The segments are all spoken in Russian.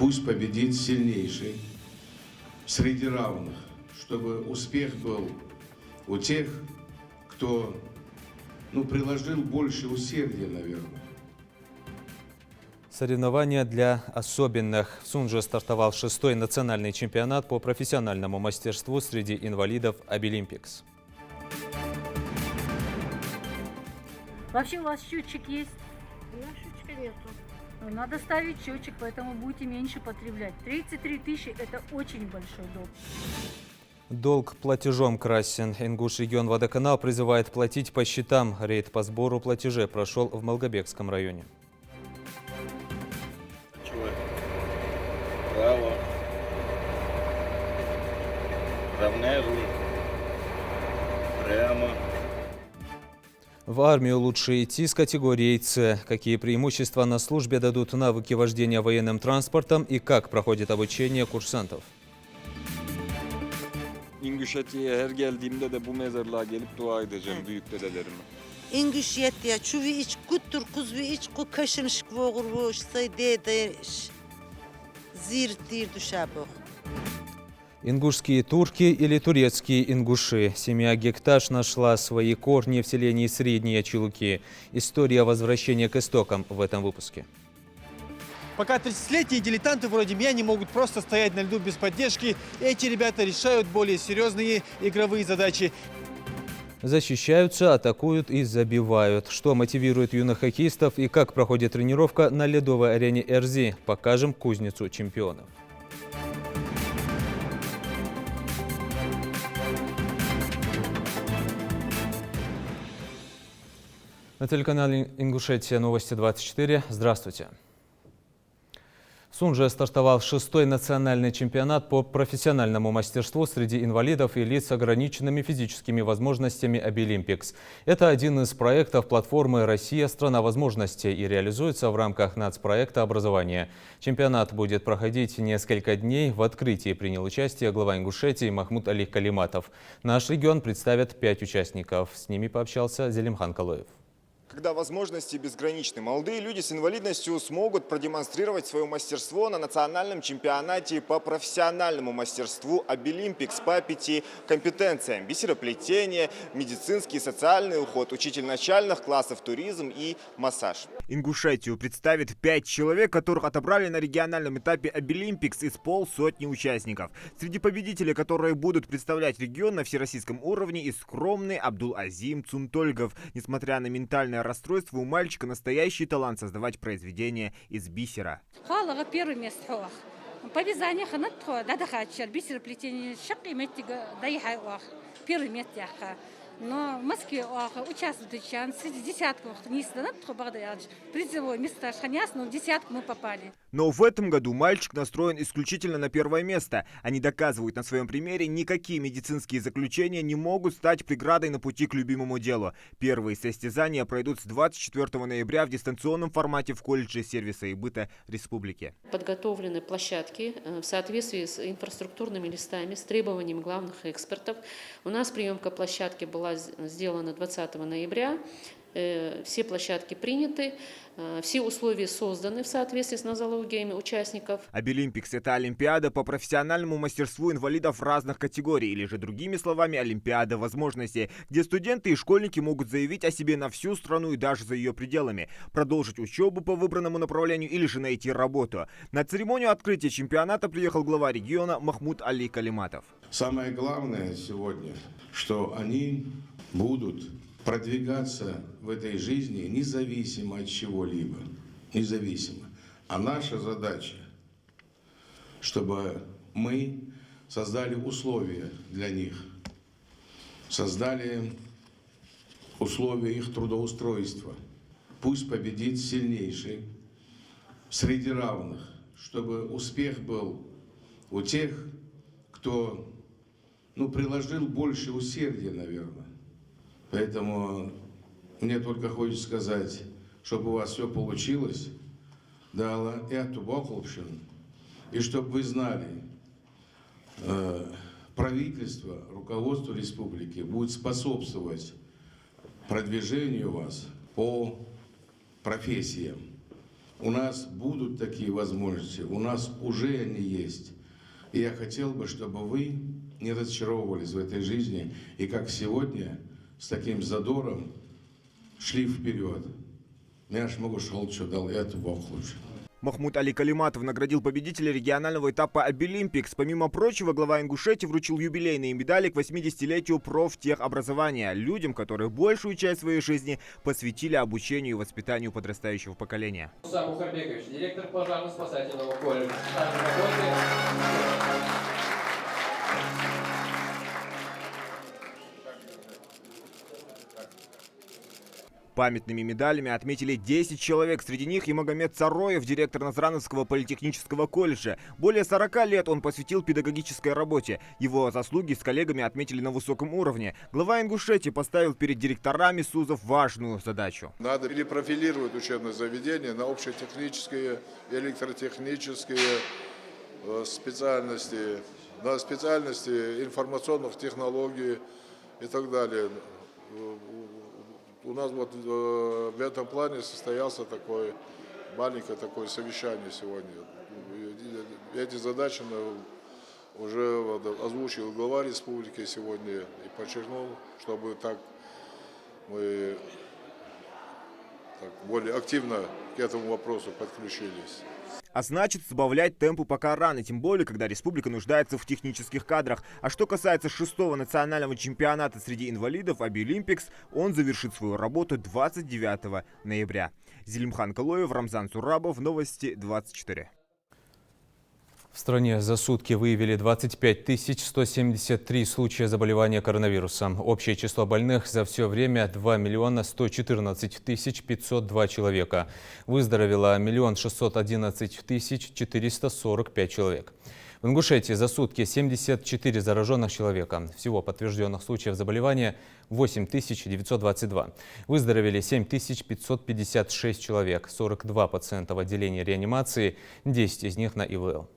Пусть победит сильнейший среди равных, чтобы успех был у тех, кто приложил больше усердия, наверное. Соревнования для особенных. В Сунже стартовал 6-й национальный чемпионат по профессиональному мастерству среди инвалидов «Обилимпикс». Вообще у вас счетчик есть? У нас счетчика нету. Надо ставить счетчик, поэтому будете меньше потреблять. 33 тысячи – это очень большой долг. Долг платежом красен. Ингуш-регион-водоканал призывает платить по счетам. Рейд по сбору платежей прошел в Малгобекском районе. Право. Равнежу. Прямо. В армию лучше идти с категорией С. Какие преимущества на службе дадут навыки вождения военным транспортом и как проходит обучение курсантов? İngüşeti'ye her geldiğimde de bu mezarlığa gelip dua edeceğim büyük dedelerime. İngüşeti'ye çuvi iç kuttur kuzvi iç ku kaşınış voğur voş say dedeş. Зиртир душа бог. Ингушские турки или турецкие ингуши. Семья Гекташ нашла свои корни в селении Средние Чулуки. История возвращения к истокам в этом выпуске. Пока 30-летние дилетанты вроде меня не могут просто стоять на льду без поддержки, эти ребята решают более серьезные игровые задачи. Защищаются, атакуют и забивают. Что мотивирует юных хоккеистов и как проходит тренировка на ледовой арене Эрзи, покажем кузницу чемпионов. На телеканале «Ингушетия. Новости 24». Здравствуйте. В Сунже стартовал 6-й национальный чемпионат по профессиональному мастерству среди инвалидов и лиц с ограниченными физическими возможностями «Обилимпикс». Это один из проектов платформы «Россия – страна возможностей» и реализуется в рамках нацпроекта образования. Чемпионат будет проходить несколько дней. В открытии принял участие глава Ингушетии Махмуд Али Калиматов. Наш регион представит 5 участников. С ними пообщался Зелимхан Калоев. Когда возможности безграничны, молодые люди с инвалидностью смогут продемонстрировать свое мастерство на национальном чемпионате по профессиональному мастерству «Обилимпикс» по 5 компетенциям: бисероплетение, медицинский и социальный уход, учитель начальных классов, туризм и массаж. Ингушетию представит 5 человек, которых отобрали на региональном этапе «Обилимпикс» из 50 участников. Среди победителей, которые будут представлять регион на всероссийском уровне, и скромный Абдул-Азим Цунтольгов. Несмотря на ментальное расстройство, у мальчика настоящий талант создавать произведения из бисера. Первое место. По вязанию бисероплетение, первое место. Но в Москве участвуют среди десятков призовое место, но в десятку мы попали. Но в этом году мальчик настроен исключительно на первое место. Они доказывают на своем примере, никакие медицинские заключения не могут стать преградой на пути к любимому делу. Первые состязания пройдут с 24 ноября в дистанционном формате в колледже сервиса и быта республики. Подготовлены площадки в соответствии с инфраструктурными листами, с требованиями главных экспертов. У нас приемка площадки была сделана 20 ноября. Все площадки приняты, все условия созданы в соответствии с нозологиями участников. «Обилимпикс» — это олимпиада по профессиональному мастерству инвалидов разных категорий, или же другими словами олимпиада возможностей, где студенты и школьники могут заявить о себе на всю страну и даже за ее пределами, продолжить учебу по выбранному направлению или же найти работу. На церемонию открытия чемпионата приехал глава региона Махмуд Али Калиматов. Самое главное сегодня, что они будут продвигаться в этой жизни независимо от чего-либо. Независимо. А наша задача, чтобы мы создали условия для них, создали условия их трудоустройства. Пусть победит сильнейший среди равных, чтобы успех был у тех, кто приложил больше усердия, наверное. Поэтому мне только хочется сказать, чтобы у вас все получилось, и чтобы вы знали, правительство, руководство республики будет способствовать продвижению вас по профессиям. У нас будут такие возможности, у нас уже они есть. И я хотел бы, чтобы вы не разочаровывались в этой жизни и как сегодня с таким задором шли вперед. Я ж могу шалчу дал, это Бог лучше. Махмуд Али Калиматов наградил победителя регионального этапа Обилимпикс. Помимо прочего, глава Ингушетии вручил юбилейные медали к 80-летию профтехобразования людям, которые большую часть своей жизни посвятили обучению и воспитанию подрастающего поколения. Сам Ухарбекович, директор пожарно-спасательного колледжа. Памятными медалями отметили 10 человек. Среди них и Магомед Цароев, директор Назрановского политехнического колледжа. Более 40 лет он посвятил педагогической работе. Его заслуги с коллегами отметили на высоком уровне. Глава Ингушетии поставил перед директорами СУЗов важную задачу. Надо перепрофилировать учебные заведения на общетехнические, электротехнические специальности, на специальности информационных технологий и так далее. У нас вот в этом плане состоялся маленькое совещание сегодня. Эти задачи уже озвучил глава республики сегодня и подчеркнул, чтобы мы более активно к этому вопросу подключились. А значит, сбавлять темпы пока рано, тем более, когда республика нуждается в технических кадрах. А что касается 6-го национального чемпионата среди инвалидов Обилимпикс, он завершит свою работу 29 ноября. Зелимхан Калоев, Рамзан Сурабов, Новости 24. В стране за сутки выявили 25 173 случая заболевания коронавирусом. Общее число больных за все время 2 114 502 человека. Выздоровело 1 611 445 человек. В Ингушетии за сутки 74 зараженных человека. Всего подтвержденных случаев заболевания 8922. Выздоровели 7556 человек. 42 пациента в отделении реанимации, 10 из них на ИВЛ.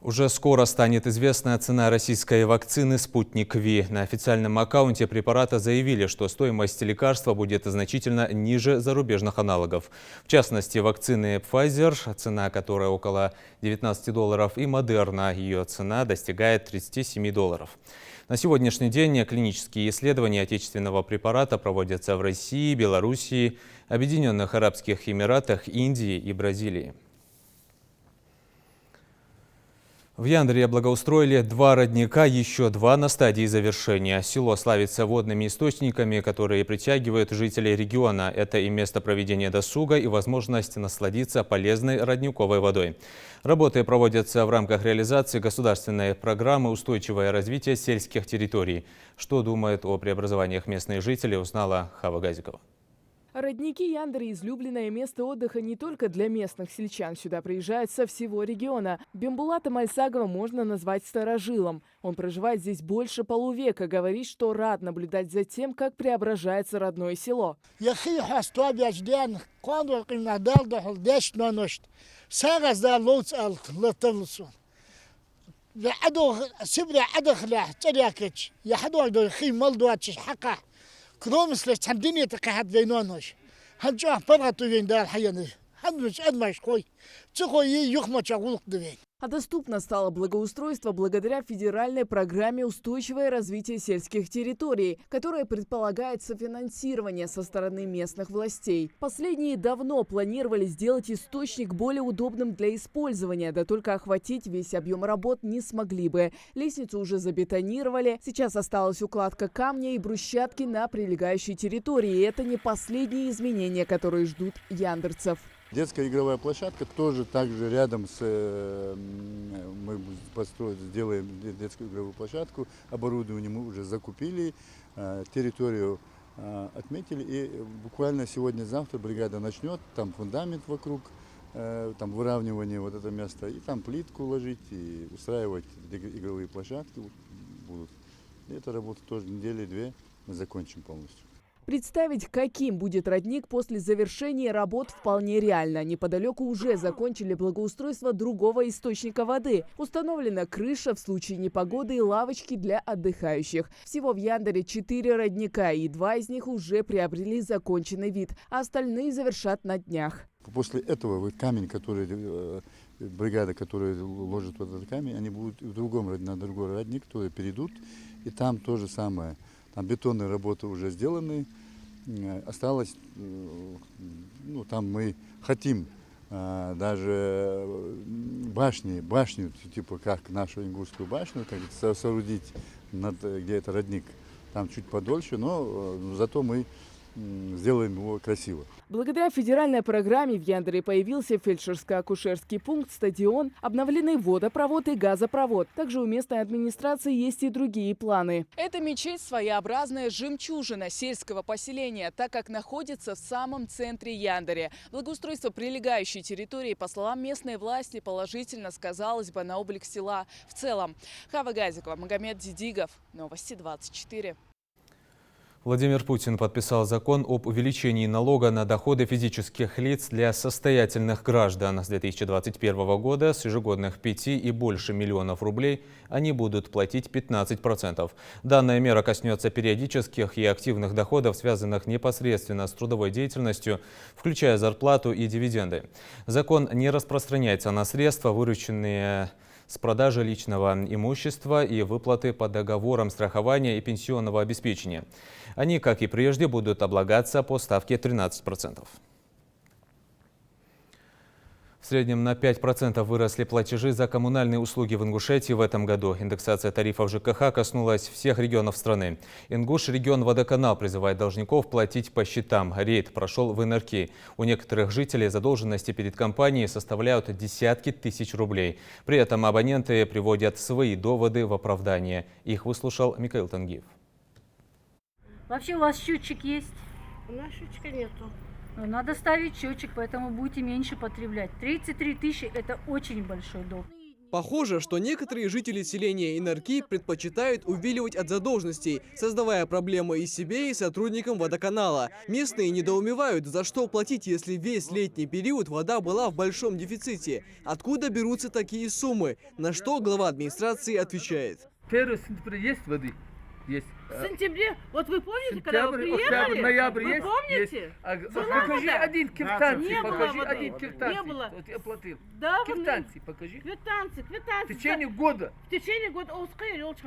Уже скоро станет известна цена российской вакцины «Спутник Ви». На официальном аккаунте препарата заявили, что стоимость лекарства будет значительно ниже зарубежных аналогов. В частности, вакцины Pfizer, цена которой около $19, и Moderna, ее цена достигает $37. На сегодняшний день клинические исследования отечественного препарата проводятся в России, Белоруссии, Объединенных Арабских Эмиратах, Индии и Бразилии. В Яндре благоустроили 2 родника, еще 2 на стадии завершения. Село славится водными источниками, которые притягивают жителей региона. Это и место проведения досуга, и возможность насладиться полезной родниковой водой. Работы проводятся в рамках реализации государственной программы «Устойчивое развитие сельских территорий». Что думают о преобразованиях местные жители, узнала Хава Газикова. Родники Яндры – излюбленное место отдыха не только для местных сельчан. Сюда приезжают со всего региона. Бембулата Мальсагова можно назвать старожилом. Он проживает здесь больше полувека. Говорит, что рад наблюдать за тем, как преображается родное село. كرومس لش الدنيا تقعد بينونش هنجوا برغتو وين دار حياني هنمش أدمش خوي تخوي يخمة شغلك دوين. А доступно стало благоустройство благодаря федеральной программе «Устойчивое развитие сельских территорий», которая предполагает софинансирование со стороны местных властей. Последние давно планировали сделать источник более удобным для использования, да только охватить весь объем работ не смогли бы. Лестницу уже забетонировали, сейчас осталась укладка камня и брусчатки на прилегающей территории. И это не последние изменения, которые ждут яндерцев. Детская игровая площадка тоже также рядом с... Мы сделаем детскую игровую площадку, оборудование мы уже закупили, территорию отметили. И буквально сегодня-завтра бригада начнет, там фундамент вокруг, там выравнивание вот это место, и там плитку ложить, и устраивать игровые площадки будут. И эта работа тоже недели-две мы закончим полностью. Представить, каким будет родник после завершения работ, вполне реально. Неподалеку уже закончили благоустройство другого источника воды. Установлена крыша в случае непогоды и лавочки для отдыхающих. Всего в Яндере 4 родника, и 2 из них уже приобрели законченный вид, а остальные завершат на днях. После этого камень, который бригада, которая ложит вот этот камень, они будут на другой родник, которые перейдут, и там то же самое. Там бетонные работы уже сделаны, осталось, там мы хотим даже башню, типа как нашу Ингушскую башню, как соорудить, где это родник. Там чуть подольше, но зато мы сделаем его красиво. Благодаря федеральной программе в Яндере появился фельдшерско-акушерский пункт, стадион, обновленный водопровод и газопровод. Также у местной администрации есть и другие планы. Эта мечеть – своеобразная жемчужина сельского поселения, так как находится в самом центре Яндере. Благоустройство прилегающей территории, по словам местной власти, положительно сказалось бы на облик села в целом. Хава Газикова, Магомед Дидигов, Новости 24. Владимир Путин подписал закон об увеличении налога на доходы физических лиц для состоятельных граждан. С 2021 года с ежегодных 5 и больше миллионов рублей они будут платить 15%. Данная мера коснется периодических и активных доходов, связанных непосредственно с трудовой деятельностью, включая зарплату и дивиденды. Закон не распространяется на средства, вырученные с продажи личного имущества и выплаты по договорам страхования и пенсионного обеспечения. Они, как и прежде, будут облагаться по ставке 13%. В среднем на 5% выросли платежи за коммунальные услуги в Ингушетии в этом году. Индексация тарифов ЖКХ коснулась всех регионов страны. Ингуш-регион Водоканал призывает должников платить по счетам. Рейд прошел в НРК. У некоторых жителей задолженности перед компанией составляют десятки тысяч рублей. При этом абоненты приводят свои доводы в оправдание. Их выслушал Михаил Тангиев. Вообще у вас счетчик есть? У нас счетчика нету. Надо ставить счетчик, поэтому будете меньше потреблять. 33 тысячи – это очень большой долг. Похоже, что некоторые жители селения Инарки предпочитают увиливать от задолженностей, создавая проблемы и себе, и сотрудникам водоканала. Местные недоумевают, за что платить, если весь летний период вода была в большом дефиците. Откуда берутся такие суммы? На что глава администрации отвечает. Есть воды? Есть. В сентябре, вот вы помните, когда вы приехали? Октябрь, ноябрь вы есть? помните? Покажи один квитанции, не покажи было один воды. квитанции. Не было. Вот я платил. Да, Квитанции покажи. Квитанции. В течение года. В течение года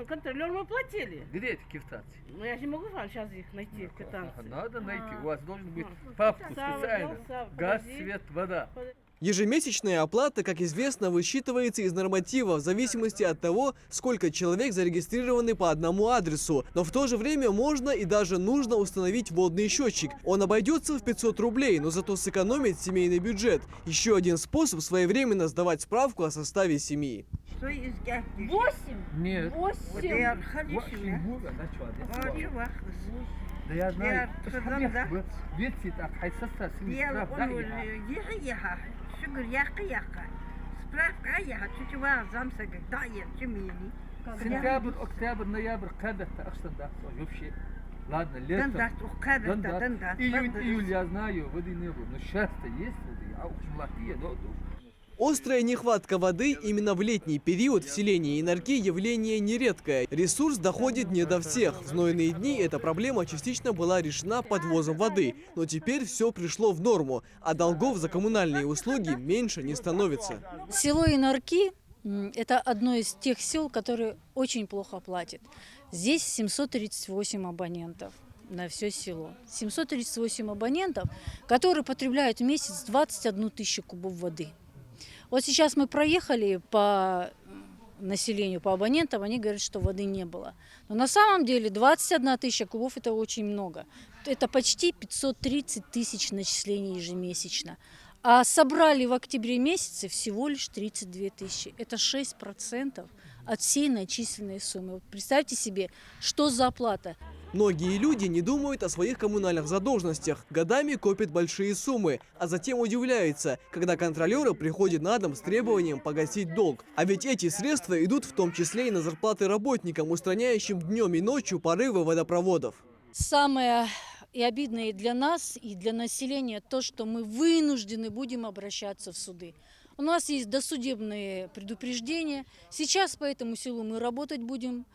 контролер мы платили. Где эти квитанции? Ну я же не могу вам сейчас их найти, квитанции. Надо найти. У вас должен быть папку специально. Газ, свет, вода. Ежемесячная оплата, как известно, высчитывается из норматива в зависимости от того, сколько человек зарегистрированы по одному адресу. Но в то же время можно и даже нужно установить водный счетчик. Он обойдется в 500 рублей, но зато сэкономит семейный бюджет. Еще один способ своевременно сдавать справку о составе семьи. 8? Нет. 8. Да я знаю. Сентябрь, октябрь, ноябрь, когда вообще. Ладно, лето. Июль, я знаю, воды не было. Но сейчас-то есть воды, а уж плохие, но... Острая нехватка воды именно в летний период в селении Инарки явление нередкое. Ресурс доходит не до всех. В знойные дни эта проблема частично была решена подвозом воды. Но теперь все пришло в норму, а долгов за коммунальные услуги меньше не становится. Село Инарки – это одно из тех сел, которые очень плохо платят. Здесь 738 абонентов на все село. 738 абонентов, которые потребляют в месяц 21 тысячу кубов воды. Вот сейчас мы проехали по населению, по абонентам, они говорят, что воды не было. Но на самом деле 21 тысяча кубов – это очень много. Это почти 530 тысяч начислений ежемесячно. А собрали в октябре месяце всего лишь 32 тысячи. Это 6% от всей начисленной суммы. Вот представьте себе, что за оплата. Многие люди не думают о своих коммунальных задолженностях, годами копят большие суммы, а затем удивляются, когда контролеры приходят на дом с требованием погасить долг. А ведь эти средства идут в том числе и на зарплаты работникам, устраняющим днем и ночью порывы водопроводов. Самое и обидно и для нас, и для населения то, что мы вынуждены будем обращаться в суды. У нас есть досудебные предупреждения. Сейчас по этому селу мы работать будем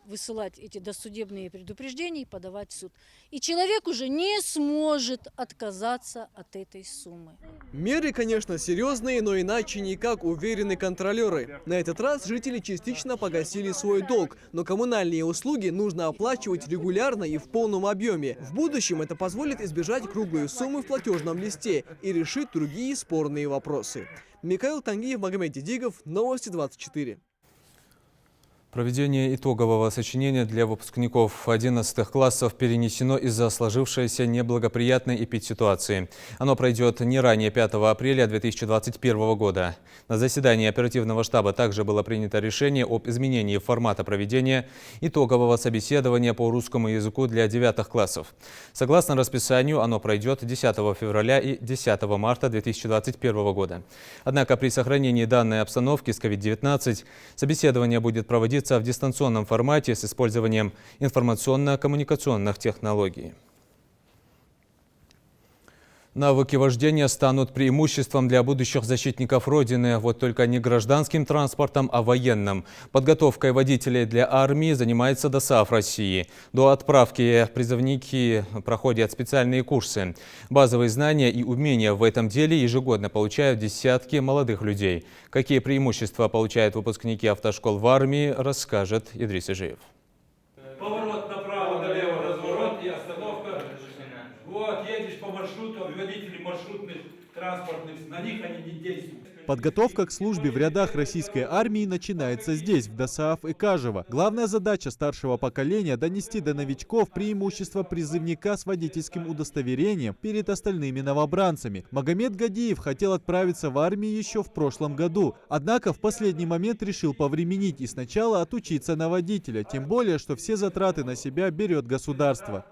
высылать эти досудебные предупреждения и подавать в суд. И человек уже не сможет отказаться от этой суммы. Меры, конечно, серьезные, но иначе никак, уверены контролеры. На этот раз жители частично погасили свой долг, но коммунальные услуги нужно оплачивать регулярно и в полном объеме. В будущем это позволит избежать круглые суммы в платежном листе и решить другие спорные вопросы. Михаил Тангиев, Магомед Дидигов, Новости 24. Проведение итогового сочинения для выпускников 11 классов перенесено из-за сложившейся неблагоприятной эпидситуации. Оно пройдет не ранее 5 апреля 2021 года. На заседании оперативного штаба также было принято решение об изменении формата проведения итогового собеседования по русскому языку для 9 классов. Согласно расписанию, оно пройдет 10 февраля и 10 марта 2021 года. Однако при сохранении данной обстановки с COVID-19 собеседование будет проводиться в дистанционном формате с использованием информационно-коммуникационных технологий. Навыки вождения станут преимуществом для будущих защитников Родины. Вот только не гражданским транспортом, а военным. Подготовкой водителей для армии занимается ДОСААФ России. До отправки призывники проходят специальные курсы. Базовые знания и умения в этом деле ежегодно получают десятки молодых людей. Какие преимущества получают выпускники автошкол в армии, расскажет Идрис Ижиев. Поворот направо, налево, разворот и остановка. Вот, едешь по маршруту, водители маршрутных транспортных, на них они не действуют. Подготовка к службе в рядах российской армии начинается здесь, в ДОСААФ Икажево. Главная задача старшего поколения – донести до новичков преимущество призывника с водительским удостоверением перед остальными новобранцами. Магомед Гадиев хотел отправиться в армию еще в прошлом году. Однако в последний момент решил повременить и сначала отучиться на водителя. Тем более, что все затраты на себя берет государство.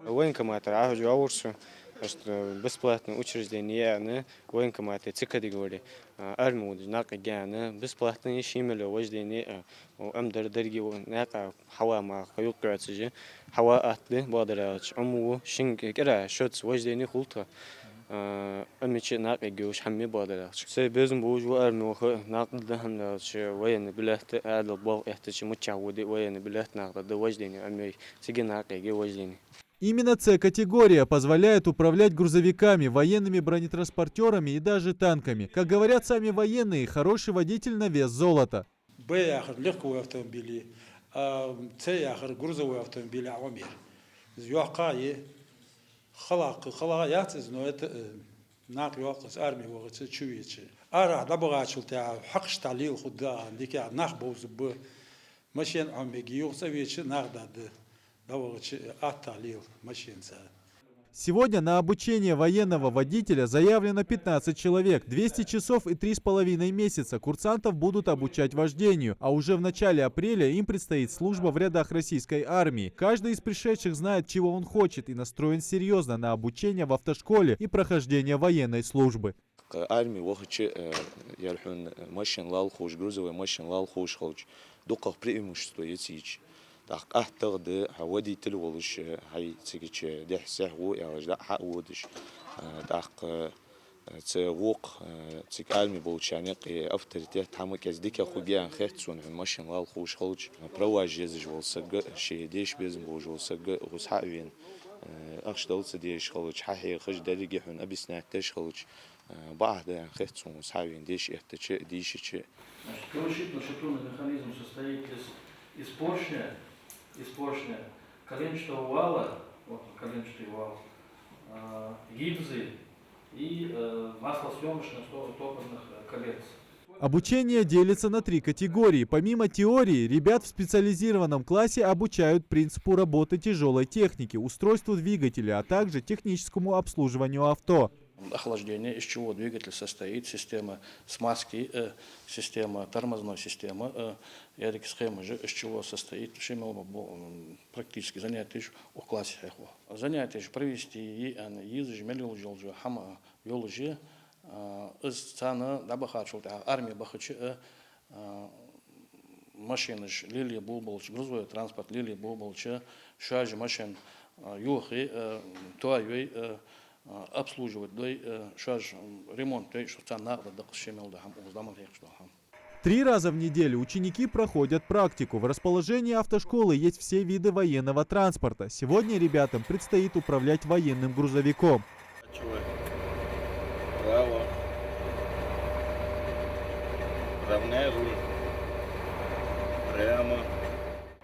Бесплатное учреждение, военкоматы, категории, армию, накагяна, бесплатные шимели, вождение, амдар дорогие, нака, хавама, хаюкратсижи, хава атли, бадрач, аму, шинки, кера, шоц, вождение хулта, амичи накагюш, хамми бадрач. Себезм бужу армию, накдахандач, военный билет, адл бал, эхтачи, мучавуди, военный билет, накда, вождение, ами, сигинаки, вождение. Именно С-категория позволяет управлять грузовиками, военными бронетранспортерами и даже танками. Как говорят сами военные, хороший водитель на вес золота. Б – легковые автомобили, С – грузовые автомобили, Амир. Зюакаи, халак, яцез, но это нак юаказ армии вогцы чуечи. Ара набагачул та хакшталил худа, дикя нах бозб, машин амеги юсавечи нагдады. Сегодня на обучение военного водителя заявлено 15 человек. 200 часов и 3,5 месяца курсантов будут обучать вождению. А уже в начале апреля им предстоит служба в рядах российской армии. Каждый из пришедших знает, чего он хочет, и настроен серьезно на обучение в автошколе и прохождение военной службы. Армия вохочи ярхун машин лал хош грузовый машин лал хош хоч. Доках преимущество есть. Так, ахтагды водитель волш, хай цигич дехсаху, я вожда хаудиш. Так, цевок, цик армии получаник авторитет, хамак яздик хубиян хехтсон в машин лал хош хоч. Проваж езж волсаг, шеедеш безм бож волсаг, хусхавин. Ахшталц деш хоч, хахи хож дариги хун абиснак теш хоч. بعد خدتهم وصحابين ديش احتشاء ديش شيء. Шатунный механизм состоит из поршня, коленчатого вала, вот коленчатый вал, гильзы и маслосъемочных топливных колец. Обучение делится на 3 категории. Помимо теории, ребят в специализированном классе обучают принципу работы тяжелой техники, устройству двигателя, а также техническому обслуживанию авто. Охлаждение, из чего двигатель состоит, система смазки, система тормозной системы, схема же, из чего состоит, практически занятия в классе. Занятия провести езжи, мелюлжи, хама, юлжи, из цана дабахачу, армия бахачи, машины, лилия булбалч, грузовой транспорт, лилия булбалч, шажи машин, юхи, туайвей, обслуживать, дой, шаж, ремонт, дой, что цена, да, шемел, да, уздамал, что хам. 3 раза в неделю ученики проходят практику. В расположении автошколы есть все виды военного транспорта. Сегодня ребятам предстоит управлять военным грузовиком. Право. Равняй руль. Прямо.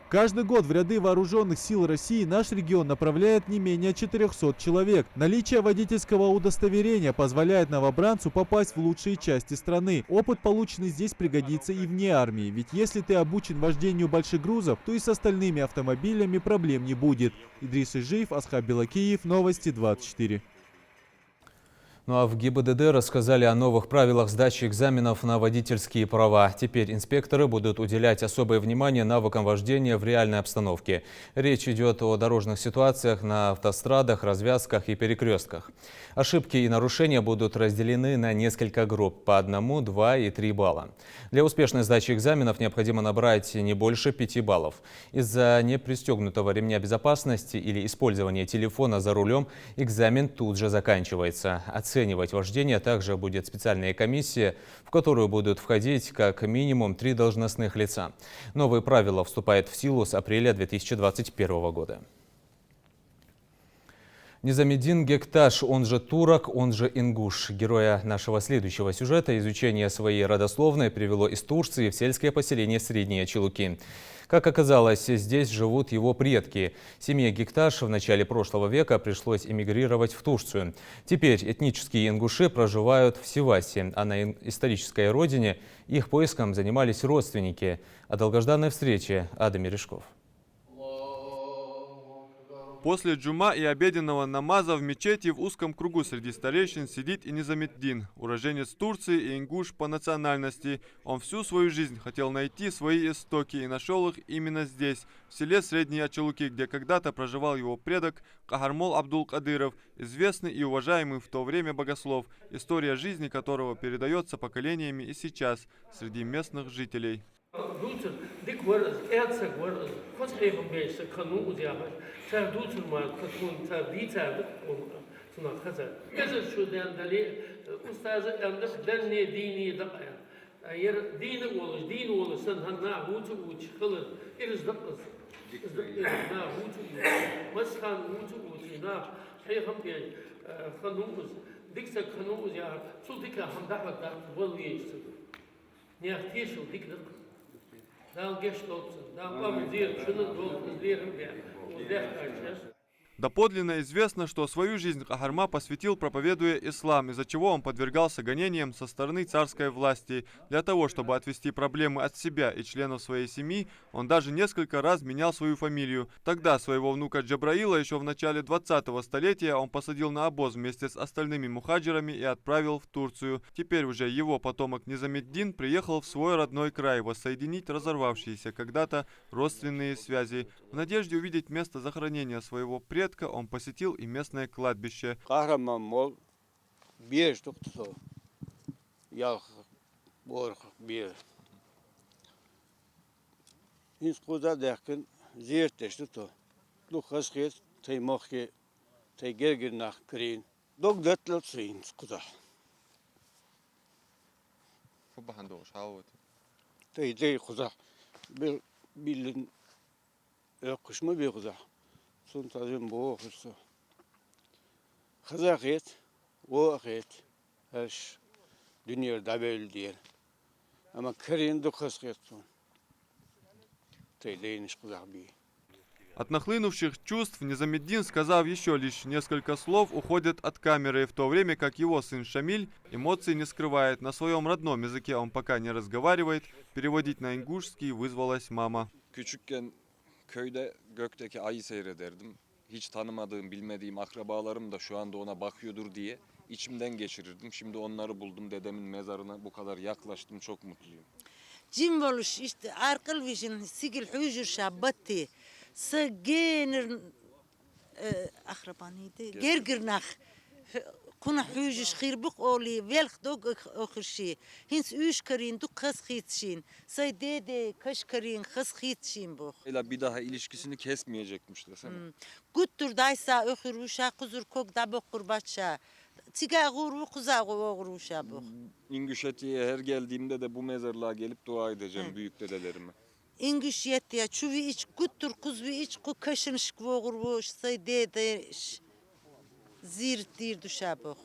Каждый год в ряды вооруженных сил России наш регион направляет не менее 400 человек. Наличие водительского удостоверения позволяет новобранцу попасть в лучшие части страны. Опыт, полученный здесь, пригодится и вне армии. Ведь если ты обучен вождению больших грузов, то и с остальными автомобилями проблем не будет. Идрис Ижиев, Асхаб Белакиев, Новости 24. Ну а в ГИБДД рассказали о новых правилах сдачи экзаменов на водительские права. Теперь инспекторы будут уделять особое внимание навыкам вождения в реальной обстановке. Речь идет о дорожных ситуациях на автострадах, развязках и перекрестках. Ошибки и нарушения будут разделены на несколько групп по 1, 2 и 3 балла. Для успешной сдачи экзаменов необходимо набрать не больше 5 баллов. Из-за непристегнутого ремня безопасности или использования телефона за рулем экзамен тут же заканчивается. Оценивать вождение также будет специальная комиссия, в которую будут входить как минимум 3 должностных лица. Новые правила вступают в силу с апреля 2021 года. Низамеддин Гекташ, он же турок, он же ингуш. Героя нашего следующего сюжета изучение своей родословной привело из Турции в сельское поселение Средние Чулуки. Как оказалось, здесь живут его предки. Семье Гекташ в начале прошлого века пришлось эмигрировать в Турцию. Теперь этнические ингуши проживают в Сивасе, а на исторической родине их поиском занимались родственники. О долгожданной встрече Адам Мережков. После джума и обеденного намаза в мечети в узком кругу среди старейшин сидит и Низамеддин, уроженец Турции и ингуш по национальности. Он всю свою жизнь хотел найти свои истоки и нашел их именно здесь, в селе Средние Чулуки, где когда-то проживал его предок Кахармол Абдул-Кадыров, известный и уважаемый в то время богослов, история жизни которого передается поколениями и сейчас среди местных жителей. Доподлинно известно, что свою жизнь Кахарма посвятил, проповедуя ислам, из-за чего он подвергался гонениям со стороны царской власти. Для того, чтобы отвести проблемы от себя и членов своей семьи, он даже несколько раз менял свою фамилию. Тогда своего внука Джабраила еще в начале 20-го столетия он посадил на обоз вместе с остальными мухаджирами и отправил в Турцию. Теперь уже его потомок Низамеддин приехал в свой родной край воссоединить разорвавшиеся когда-то родственные связи. В надежде увидеть место захоронения своего предка он посетил и местное кладбище. Сонтазым боғысы. Қазақ ет, оқ ет, әш дүниеде бәл дейін. Ама кіренді қысқ ет сон. Тейдейніш қызақ бей. От нахлынувших чувств Низамеддин, сказав еще лишь несколько слов, уходит от камеры, в то время как его сын Шамиль эмоций не скрывает. На своем родном языке он пока не разговаривает. Переводить на ингушский вызвалась мама. Köyde gökteki ayı seyrederdim. Hiç tanımadığım, bilmediğim akrabalarım da şu anda ona bakıyordur diye içimden geçirirdim. Şimdi onları buldum, dedemin mezarına bu kadar yaklaştım, çok mutluyum. Cim oluş işte arkal vişin sigil hücür şabbatti. Sıgınır akrabanıydı. Gergirnak كنا حوجش خير بق أولي ويلخ دوغ آخر شيء هنس üç كرين دو خس خيتشين ساي ديدي كش كرين خس خيتشين بخ İla bir daha ilişkisini kesmeyecekmiş desene. قطر دايسا آخر وشا قزر كوك دابو قرباتشا تيجا غور وقزا غور وشا بخ İngüşeti'ye her geldiğimde de bu mezarlığa gelip dua edeceğim büyük dedelerime. İngüş yetti ya çuvi iç قطر قزوي iç ku kaşın şkvoğur boş say dede зир тир душа бог.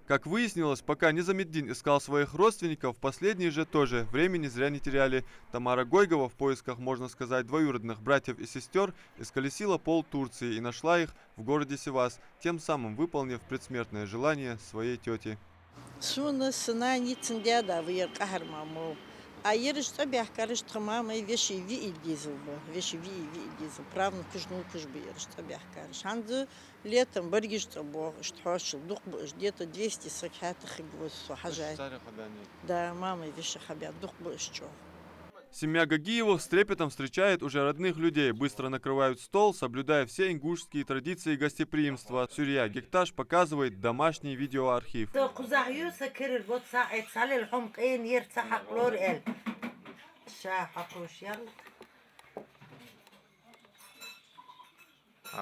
Как выяснилось, пока Низамеддин искал своих родственников, последние же тоже времени зря не теряли. Тамара Гойгова в поисках, можно сказать, двоюродных братьев и сестер исколесила пол Турции и нашла их в городе Сивас, тем самым выполнив предсмертное желание своей тети. А ереш табях кареш тхамама и веши ви идизу, веши ви идизу, правно кужну кужби ереш табях кареш. Ханду летом баргиш табох, штхошил, дух бош, где-то 200 сакхатых и гвоздь хажай. Да, мама веши хабят, дух бош чё. Семья Гагиевых с трепетом встречает уже родных людей, быстро накрывают стол, соблюдая все ингушские традиции гостеприимства. Сюрия Гекташ показывает домашний видеоархив.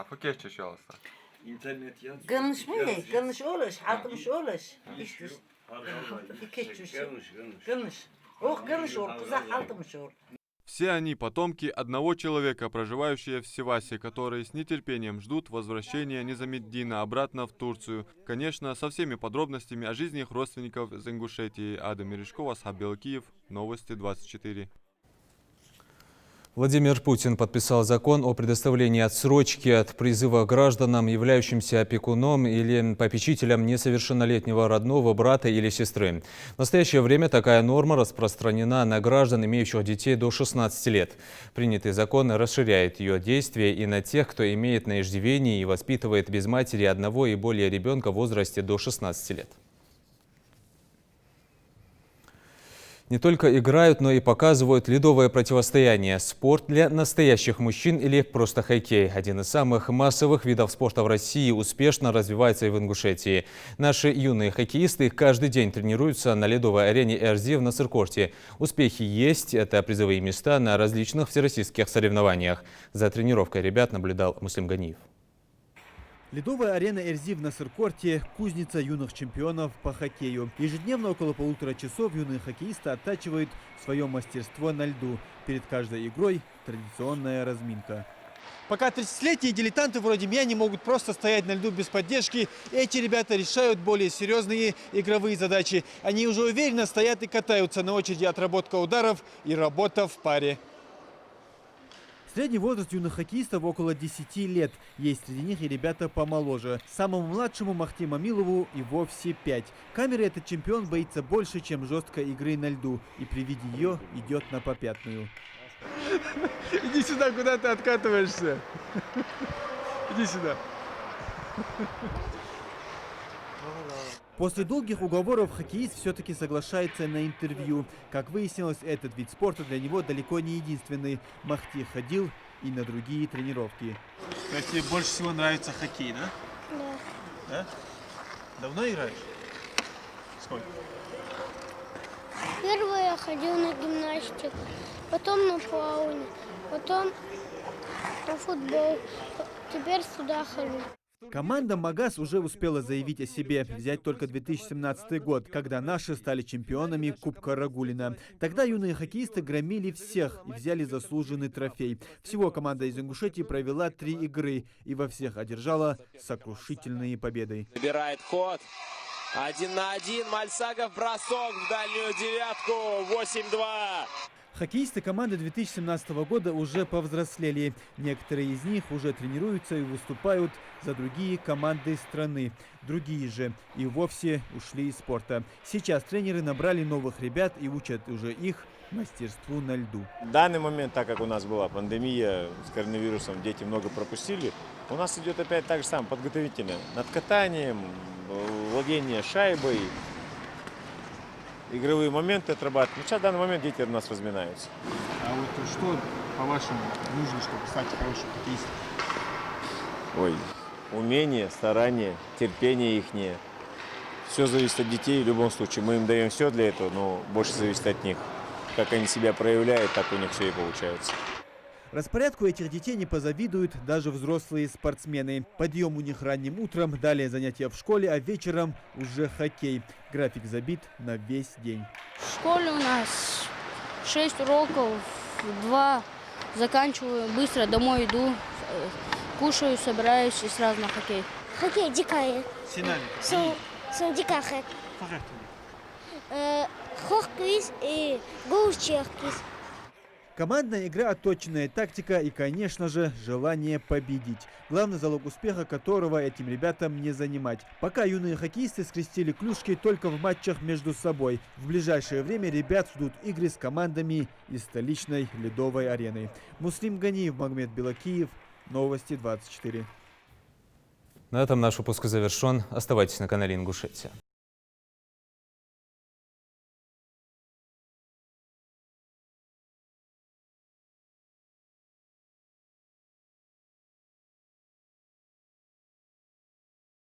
Покешче, пожалуйста. Интернет yaz. Gınış mı? Gınış olur, altmış olur. İşte. İki çeşit. Gınış. Все они потомки одного человека, проживающие в Сивасе, которые с нетерпением ждут возвращения Низамеддина обратно в Турцию. Конечно, со всеми подробностями о жизни их родственников из Ингушетии. Ада Мережкова, Асхаб Белкиев, Новости 24. Владимир Путин подписал закон о предоставлении отсрочки от призыва гражданам, являющимся опекуном или попечителем несовершеннолетнего родного брата или сестры. В настоящее время такая норма распространена на граждан, имеющих детей до 16 лет. Принятый закон расширяет ее действие и на тех, кто имеет на иждивении и воспитывает без матери одного и более ребенка в возрасте до 16 лет. Не только играют, но и показывают ледовое противостояние. Спорт для настоящих мужчин или просто хоккей. Один из самых массовых видов спорта в России успешно развивается и в Ингушетии. Наши юные хоккеисты каждый день тренируются на ледовой арене РЗ в Насыркорте. Успехи есть. Это призовые места на различных всероссийских соревнованиях. За тренировкой ребят наблюдал Муслим Ганиев. Ледовая арена РЗ в Насыркорте – кузница юных чемпионов по хоккею. Ежедневно около 1,5 часов юные хоккеисты оттачивают свое мастерство на льду. Перед каждой игрой традиционная разминка. Пока 30-летние дилетанты вроде меня не могут просто стоять на льду без поддержки, эти ребята решают более серьезные игровые задачи. Они уже уверенно стоят и катаются, на очереди отработка ударов и работа в паре. Средний возраст юных хоккеистов около 10 лет. Есть среди них и ребята помоложе. Самому младшему Махти Мамилову и вовсе 5. Камеры этот чемпион боится больше, чем жесткой игры на льду. И при виде ее идет на попятную. Иди сюда, куда ты откатываешься? Иди сюда. После долгих уговоров хоккеист все-таки соглашается на интервью. Как выяснилось, этот вид спорта для него далеко не единственный. Махти ходил и на другие тренировки. То есть тебе больше всего нравится хоккей, да? Да. Да? Давно играешь? Сколько? Первый я ходил на гимнастику, потом на плавание, потом на футбол. Теперь сюда хожу. Команда «Магаз» уже успела заявить о себе. Взять только 2017 год, когда наши стали чемпионами Кубка Рагулина. Тогда юные хоккеисты громили всех и взяли заслуженный трофей. Всего команда из Ингушетии провела 3 игры и во всех одержала сокрушительные победы. Набирает ход. 1 на 1. Мальсагов бросок в дальнюю девятку. 8-2. Хоккеисты команды 2017 года уже повзрослели. Некоторые из них уже тренируются и выступают за другие команды страны. Другие же и вовсе ушли из спорта. Сейчас тренеры набрали новых ребят и учат уже их мастерству на льду. В данный момент, так как у нас была пандемия с коронавирусом, дети много пропустили, у нас идет опять так же самое, подготовительное. Над катанием, владение шайбой, игровые моменты отрабатывать. Сейчас в данный момент дети у нас разминаются. А вот что, по-вашему, нужно, чтобы стать хорошим хоккеистом? Ой, умение, старание, терпение ихнее. Все зависит от детей в любом случае. Мы им даем все для этого, но больше зависит от них. Как они себя проявляют, так у них все и получается. Распорядку этих детей не позавидуют даже взрослые спортсмены. Подъем у них ранним утром, далее занятия в школе, а вечером уже хоккей. График забит на весь день. В школе у нас 6 уроков, 2 заканчиваю, быстро домой иду, кушаю, собираюсь и сразу на хоккей. Хоккей дикая. Синами. Сон дикахет. Хоккейс и гоучеркис. Командная игра, отточенная тактика и, конечно же, желание победить. Главный залог успеха которого этим ребятам не занимать. Пока юные хоккеисты скрестили клюшки только в матчах между собой. В ближайшее время ребят ждут игры с командами из столичной ледовой арены. Муслим Ганиев, Магомед Белакиев, Новости 24. На этом наш выпуск завершен. Оставайтесь на канале Ингушетия.